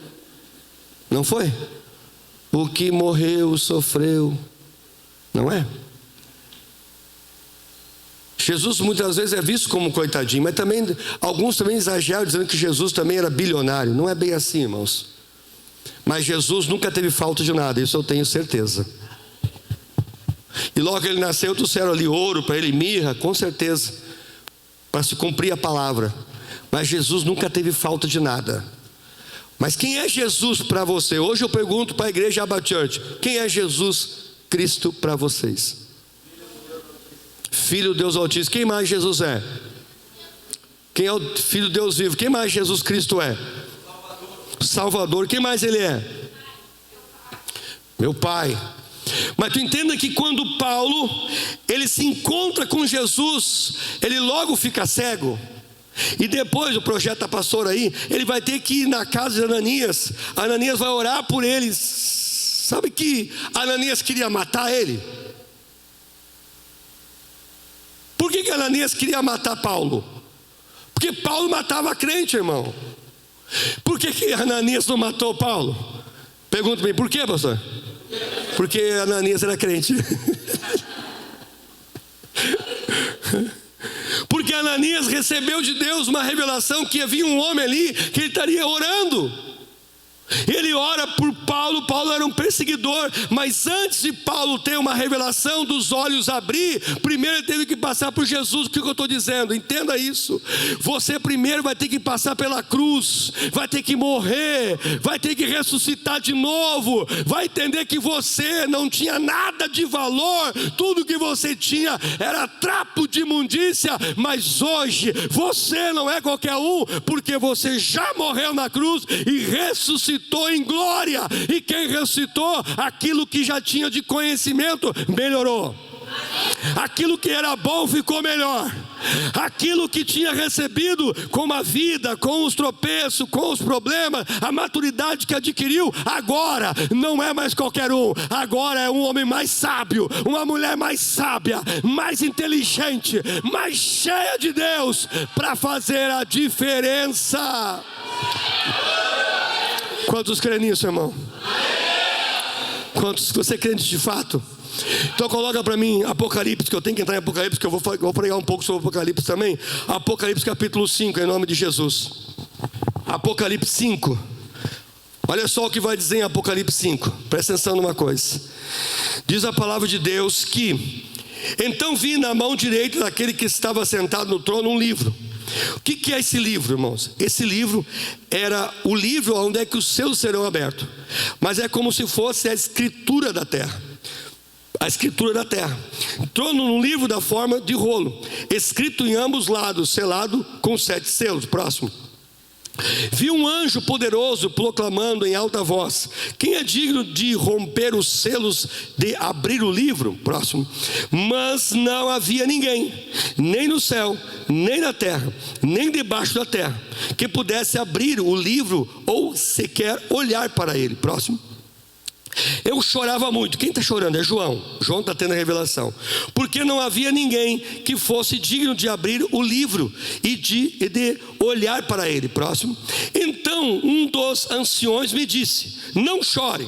Não foi? O que morreu, sofreu. Não é? Jesus muitas vezes é visto como coitadinho, mas também, alguns também exageram dizendo que Jesus também era bilionário. Não é bem assim, irmãos. Mas Jesus nunca teve falta de nada, isso eu tenho certeza. E logo que ele nasceu, trouxeram ali ouro para ele, mirra, com certeza, para se cumprir a palavra. Mas Jesus nunca teve falta de nada. Mas quem é Jesus para você? Hoje eu pergunto para a igreja Abba Church: quem é Jesus Cristo para vocês? Filho de Deus Altíssimo. Quem mais Jesus é? Quem é o Filho de Deus vivo? Quem mais Jesus Cristo é? Salvador. Quem mais ele é? Meu Pai. Mas tu entenda que quando Paulo ele se encontra com Jesus, ele logo fica cego. E depois o projeto pastor aí, ele vai ter que ir na casa de Ananias. Ananias vai orar por eles. Sabe que Ananias queria matar ele? Por que Ananias queria matar Paulo? Porque Paulo matava crente, irmão. Por que Ananias não matou Paulo? Pergunta-me, por quê, pastor? Porque Ananias era crente. Porque Ananias recebeu de Deus uma revelação que havia um homem ali que ele estaria orando. Ele ora por Paulo. Paulo era um perseguidor, mas antes de Paulo ter uma revelação dos olhos abrir, primeiro ele teve que passar por Jesus. O que eu estou dizendo? Entenda isso. Você primeiro vai ter que passar pela cruz, vai ter que morrer, vai ter que ressuscitar de novo, vai entender que você não tinha nada de valor, tudo que você tinha era trapo de imundícia, mas hoje você não é qualquer um, porque você já morreu na cruz e ressuscitou em glória. E quem ressuscitou, aquilo que já tinha de conhecimento melhorou, aquilo que era bom ficou melhor, aquilo que tinha recebido com a vida, com os tropeços, com os problemas, a maturidade que adquiriu, agora não é mais qualquer um, agora é um homem mais sábio, uma mulher mais sábia, mais inteligente, mais cheia de Deus, para fazer a diferença. Quantos creem nisso, irmão? Quantos você crente de fato? Então coloca para mim Apocalipse, que eu tenho que entrar em Apocalipse, que eu vou pregar um pouco sobre Apocalipse também. Apocalipse capítulo 5, em nome de Jesus. Apocalipse 5. Olha só o que vai dizer em Apocalipse 5. Presta atenção numa coisa. Diz a palavra de Deus que: então vi na mão direita daquele que estava sentado no trono um livro. O que é esse livro, irmãos? Esse livro era o livro onde é que os céus serão abertos, mas é como se fosse a escritura da terra. A escritura da terra. Trono num livro da forma de rolo, escrito em ambos lados, selado com 7 selos. Próximo. Vi um anjo poderoso proclamando em alta voz: quem é digno de romper os selos, de abrir o livro? Próximo. Mas não havia ninguém, nem no céu, nem na terra, nem debaixo da terra, que pudesse abrir o livro ou sequer olhar para ele. Próximo. Eu chorava muito. Quem está chorando? É João. João está tendo a revelação. Porque não havia ninguém que fosse digno de abrir o livro e de olhar para ele. Próximo. Então um dos anciões me disse: não chore,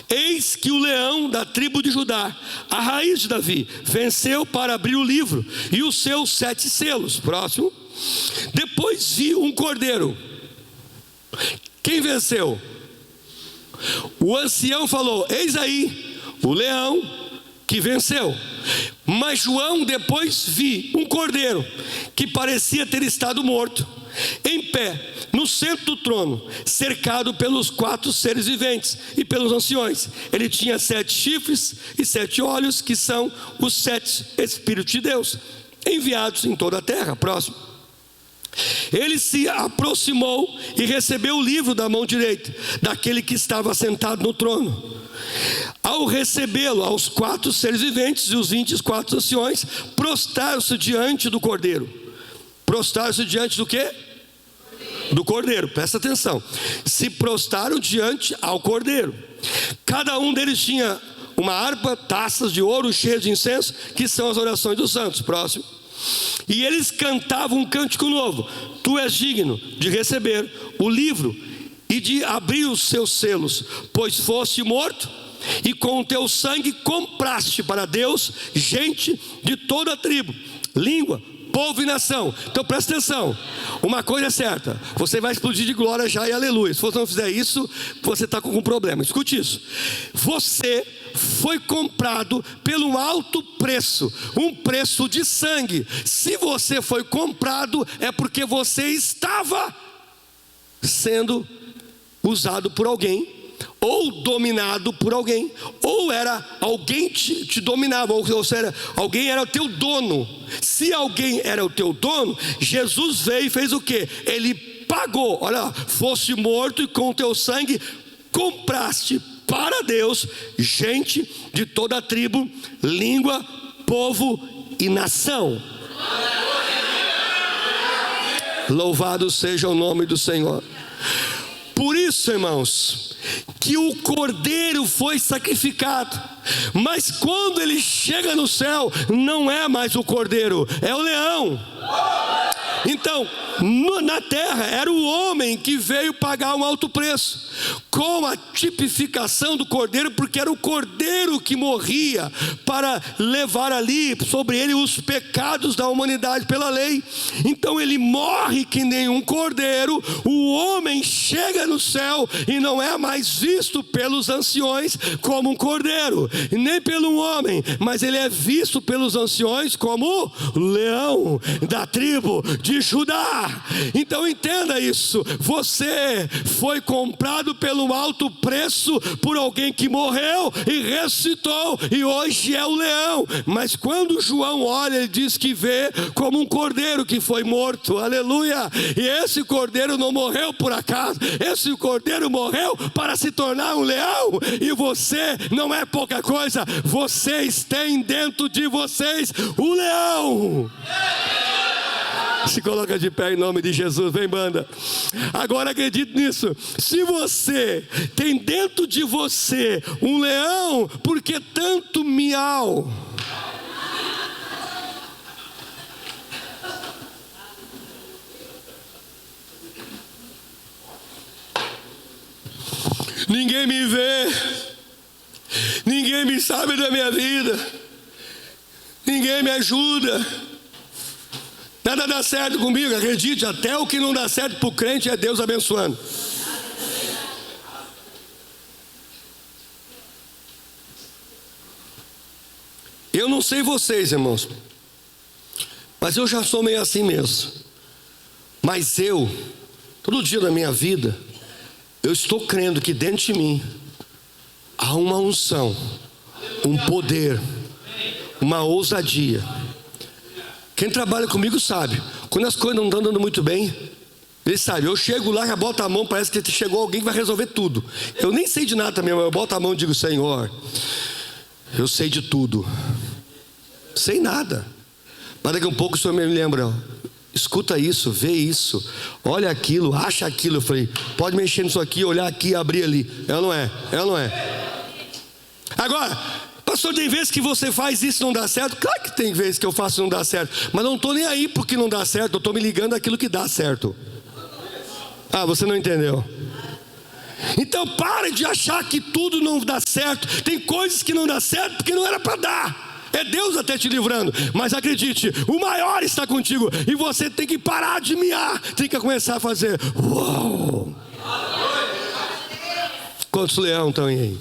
eis que o leão da tribo de Judá, a raiz de Davi, venceu para abrir o livro e os seus 7 selos. Próximo. Depois vi um cordeiro. Quem venceu? O ancião falou: eis aí o leão que venceu. Mas João depois vi um cordeiro que parecia ter estado morto, em pé no centro do trono, cercado pelos 4 seres viventes e pelos anciões. Ele tinha 7 chifres e 7 olhos, que são os 7 Espíritos de Deus, enviados em toda a terra. Próximo. Ele se aproximou e recebeu o livro da mão direita daquele que estava sentado no trono. Ao recebê-lo, aos 4 seres viventes e os 24 anciões prostraram-se diante do cordeiro. Prostraram-se diante do quê? Do cordeiro. Presta atenção. Se prostraram diante ao cordeiro. Cada um deles tinha uma harpa, taças de ouro cheias de incenso, que são as orações dos santos. Próximo. E eles cantavam um cântico novo: tu és digno de receber o livro e de abrir os seus selos, pois foste morto e com o teu sangue compraste para Deus gente de toda a tribo, língua, povo e nação. Então presta atenção, uma coisa é certa: você vai explodir de glória já e aleluia. Se você não fizer isso, você está com algum problema. Escute isso: você foi comprado pelo alto preço, um preço de sangue. Se você foi comprado, é porque você estava sendo usado por alguém, ou dominado por alguém, ou era alguém te dominava, ou seja, alguém era o teu dono. Se alguém era o teu dono, Jesus veio e fez o quê? Ele pagou. Olha, foste morto e com o teu sangue compraste para Deus gente de toda a tribo, língua, povo e nação. Louvado seja o nome do Senhor. Por isso, irmãos, que o cordeiro foi sacrificado, mas quando ele chega no céu, não é mais o cordeiro, é o leão. Então, na terra era o homem que veio pagar um alto preço, com a tipificação do cordeiro, porque era o cordeiro que morria para levar ali sobre ele os pecados da humanidade pela lei. Então ele morre que nem um cordeiro, o homem chega no céu e não é mais visto pelos anciões como um cordeiro, nem pelo homem, mas ele é visto pelos anciões como leão da tribo de Judá. Então entenda isso, você foi comprado pelo alto preço por alguém que morreu e ressuscitou e hoje é o leão. Mas quando João olha, ele diz que vê como um cordeiro que foi morto, aleluia. E esse cordeiro não morreu por acaso, esse cordeiro morreu para se tornar um leão. E você não é pouca coisa, vocês têm dentro de vocês o leão. Se coloca de pé em nome de Jesus, vem banda. Agora acredite nisso, se você tem dentro de você um leão, por que tanto miau? Ninguém me vê, ninguém me sabe da minha vida, ninguém me ajuda. Nada dá certo comigo, acredite, até o que não dá certo para o crente é Deus abençoando. Eu não sei vocês, irmãos, mas eu já sou meio assim mesmo. Mas todo dia da minha vida, eu estou crendo que dentro de mim há uma unção, um poder, uma ousadia. Quem trabalha comigo sabe, quando as coisas não estão dando muito bem, ele sabe, eu chego lá, já boto a mão, parece que chegou alguém que vai resolver tudo. Eu nem sei de nada também, mas eu boto a mão e digo: Senhor, eu sei de tudo. Sei nada. Mas daqui a um pouco o Senhor me lembra: escuta isso, vê isso, olha aquilo, acha aquilo. Eu falei: pode mexer nisso aqui, olhar aqui, abrir ali. Ela não é, ela não é. Agora, pastor, tem vezes que você faz isso e não dá certo? Claro que tem vezes que eu faço e não dá certo, mas não estou nem aí porque não dá certo, eu estou me ligando àquilo que dá certo. Ah, você não entendeu? Então pare de achar que tudo não dá certo. Tem coisas que não dá certo porque não era para dar. É Deus até te livrando, mas acredite, o maior está contigo. E você tem que parar de miar, tem que começar a fazer uau. Quantos leão estão aí?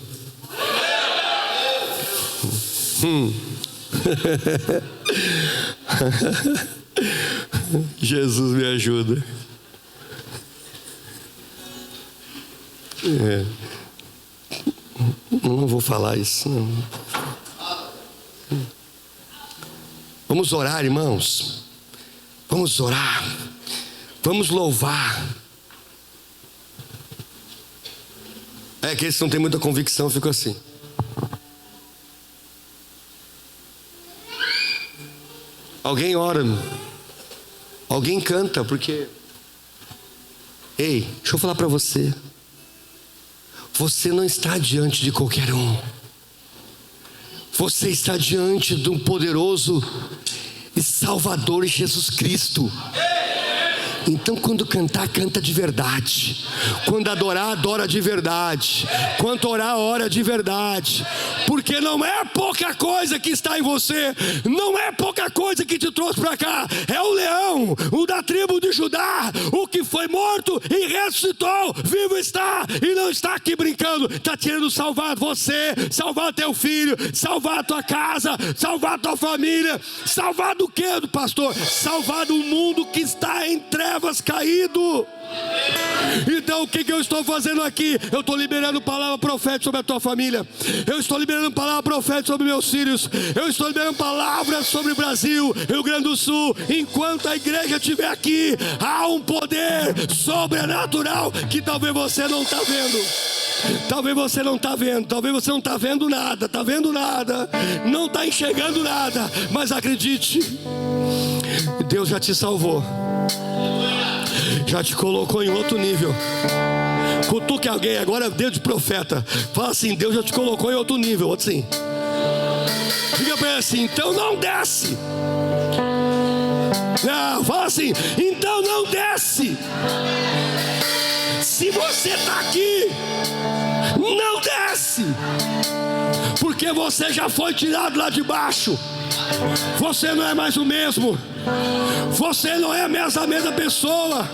Jesus me ajuda. Não vou falar isso não. Vamos orar, irmãos. Vamos orar. Vamos louvar. É que eles não têm muita convicção, ficam assim. Alguém ora, alguém canta, porque... Ei, deixa eu falar para você. Você não está diante de qualquer um. Você está diante de um poderoso e Salvador Jesus Cristo. Então quando cantar, canta de verdade. Quando adorar, adora de verdade. Quando orar, ora de verdade. Porque não é pouca coisa que está em você. Não é pouca coisa que te trouxe para cá. É o leão, o da tribo de Judá, o que foi morto e ressuscitou. Vivo está e não está aqui brincando. Está querendo salvar você, salvar teu filho, salvar tua casa, salvar tua família. Salvar do quê, pastor? Salvar do mundo que está em trevas, caído. Então o que eu estou fazendo aqui? Eu estou liberando palavra profética sobre a tua família. Eu estou liberando palavra profética sobre meus filhos. Eu estou liberando palavras sobre o Brasil, Rio Grande do Sul. Enquanto a igreja estiver aqui, há um poder sobrenatural que talvez você não está vendo. Talvez você não está vendo. Talvez você não está vendo nada. Está vendo nada. Não está enxergando nada. Mas acredite, Deus já te salvou. Já te colocou em outro nível. Cutuque alguém agora, Deus de profeta. Fala assim: Deus já te colocou em outro nível. Outro assim. Diga para ele assim: então não desce. Não, fala assim, então não desce. Se você está aqui, não desce, porque você já foi tirado lá de baixo. Você não é mais o mesmo. Você não é mais a mesma pessoa.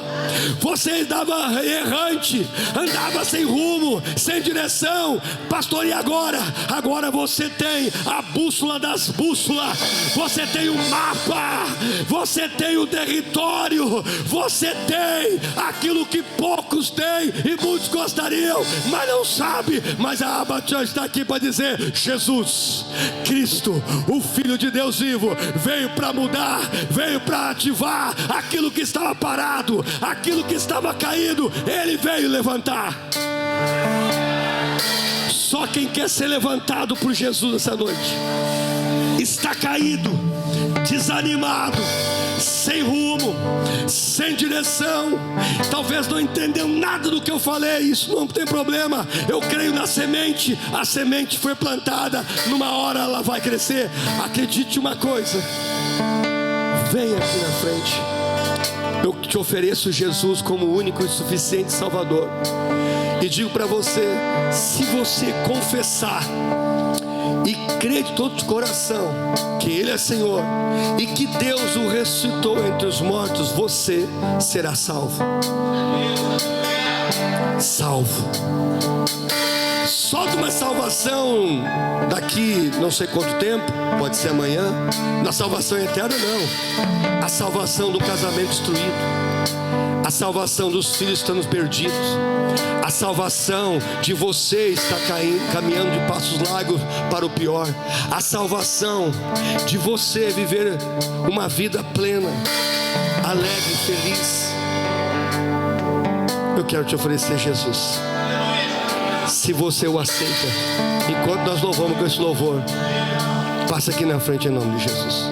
Você andava errante, andava sem rumo, sem direção. Pastor, e agora? Agora você tem a bússola das bússolas. Você tem o mapa. Você tem o território. Você tem aquilo que poucos têm e muitos gostariam, mas não sabe. Mas a Abatia está aqui para dizer: Jesus Cristo, o Filho de Deus vivo, veio para mudar, veio para ativar aquilo que estava parado, aquilo que estava caído. Ele veio levantar. Só quem quer ser levantado por Jesus essa noite está caído, desanimado, sem rumo, sem direção, talvez não entendeu nada do que eu falei. Isso não tem problema. Eu creio na semente. A semente foi plantada, numa hora ela vai crescer. Acredite uma coisa, vem aqui na frente. Eu te ofereço Jesus como o único e suficiente Salvador, e digo para você: se você confessar e crer de todo o coração que Ele é Senhor e que Deus o ressuscitou entre os mortos, você será salvo. Salvo. Só de uma salvação daqui não sei quanto tempo, pode ser amanhã. Na salvação eterna não. A salvação do casamento destruído, a salvação dos filhos estando perdidos, a salvação de você estar caminhando de passos largos para o pior, a salvação de você viver uma vida plena, alegre, feliz. Eu quero te oferecer Jesus. Se você o aceita, enquanto nós louvamos com esse louvor, passa aqui na frente em nome de Jesus.